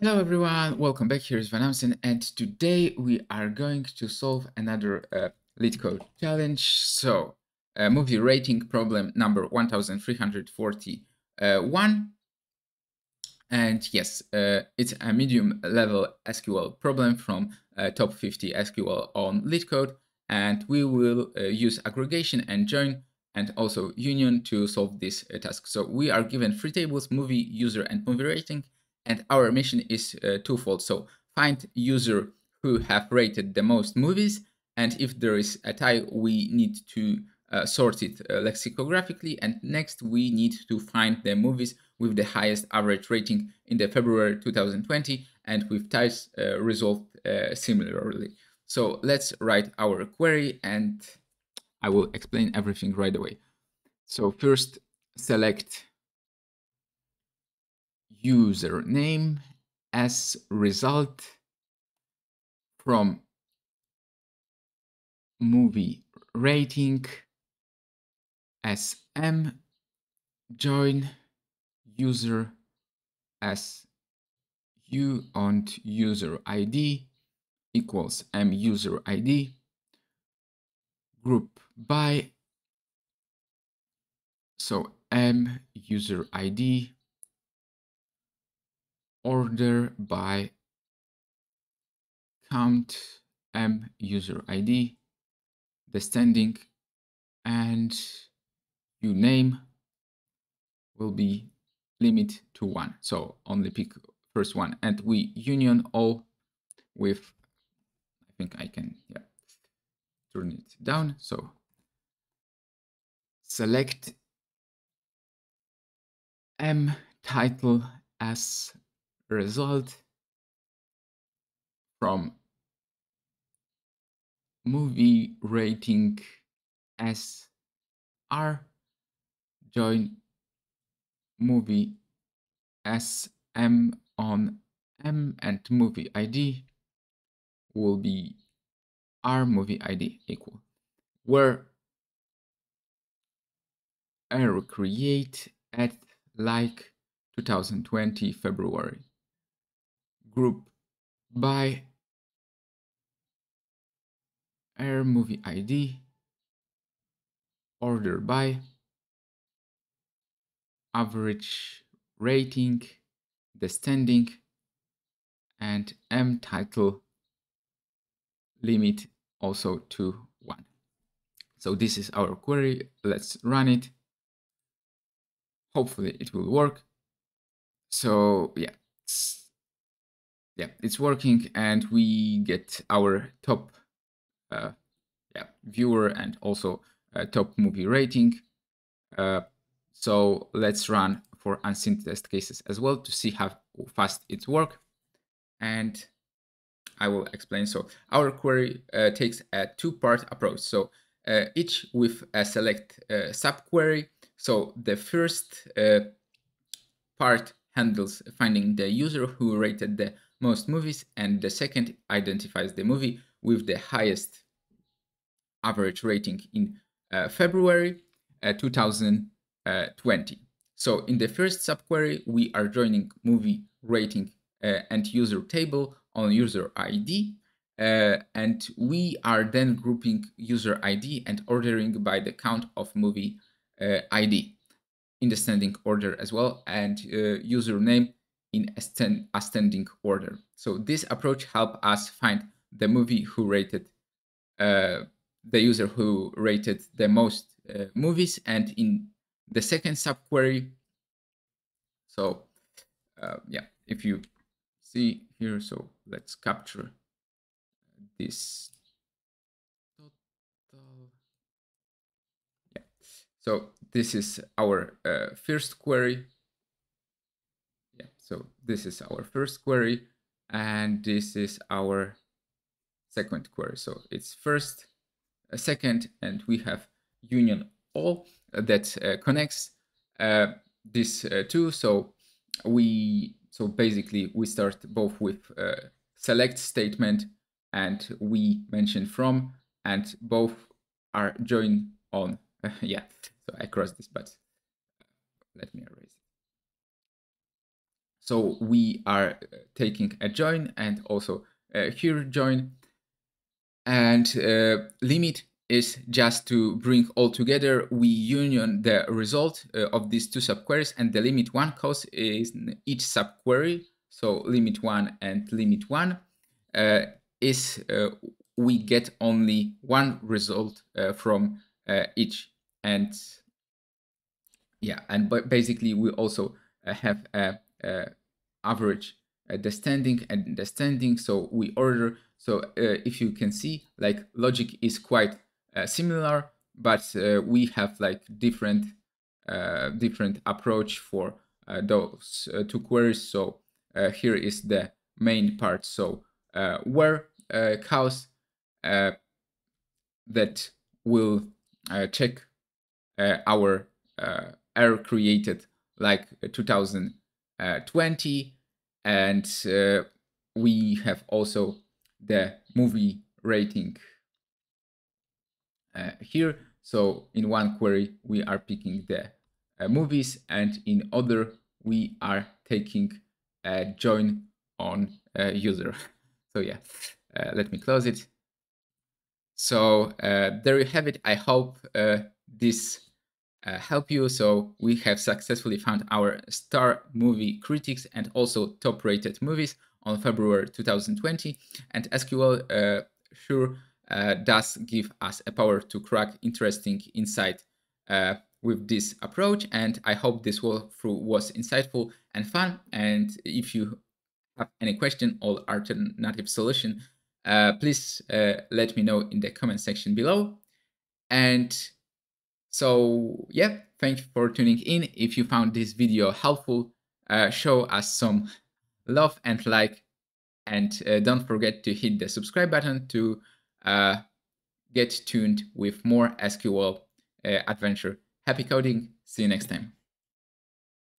Hello everyone, welcome back. Here is VanAmsen, and today we are going to solve another LeetCode challenge. So, movie rating problem number 1341. And yes, it's a medium level SQL problem from top 50 SQL on LeetCode. And we will use aggregation and join and also union to solve this task. So we are given three tables: movie, user, and movie rating. And our mission is twofold. So find user who have rated the most movies. And if there is a tie, we need to sort it lexicographically. And next, we need to find the movies with the highest average rating in the February 2020, and with ties resolved similarly. So let's write our query, and I will explain everything right away. So first, select username as result from movie rating as M, join user as U and user ID equals M user ID, group by, so M user ID, order by count M user ID, descending, and uname will be limit to 1. So only pick first one, and we union all with, I think I can turn it down. So select M title as result from movie rating as R, join movie as M on M, and movie ID will be R movie ID equal, where R create at like 2020 February, group by R movie ID, order by average rating, descending, and M title limit also to 1. So this is our query. Let's run it. Hopefully it will work. So yeah, it's working, and we get our top viewer and also top movie rating. So let's run for unseen test cases as well to see how fast it works. And I will explain. So our query takes a two-part approach. So each with a select subquery. So the first part handles finding the user who rated the most movies, and the second identifies the movie with the highest average rating in February 2020. So in the first subquery, we are joining movie rating and user table on user ID, and we are then grouping user ID and ordering by the count of movie ID in descending order as well, and username in ascending order. So this approach helps us find the movie who rated the user who rated the most movies. And in the second subquery, so if you see here, so let's capture this total. Yeah, so this is our first query. Yeah, so this is our first query, and this is our second query. So it's first, second, and we have union all that connects these two. So basically we start both with select statement, and we mention from, and both are joined on. So I crossed this, but let me erase it. So we are taking a join and also here join, and limit is just to bring all together. We union the result of these two subqueries, and the limit one cost is each subquery. So limit one and limit one is we get only one result from each, and yeah, and basically we also have a average descending and descending. So we order. So if you can see, like logic is quite similar, but we have like different approach for those two queries. So here is the main part. So where cows that will check our error created like 2020, and we have also the movie rating here. So in one query we are picking the movies, and in other we are taking a join on user. So yeah, let me close it. So there you have it. I hope this help you. So we have successfully found our star movie critics and also top rated movies on February 2020. And SQL sure does give us a power to crack interesting insight with this approach. And I hope this walkthrough was insightful and fun. And if you have any question or alternative solution, please let me know in the comment section below. And so yeah, thank you for tuning in. If you found this video helpful, show us some love and like, and don't forget to hit the subscribe button to get tuned with more SQL adventure. Happy coding. See you next time.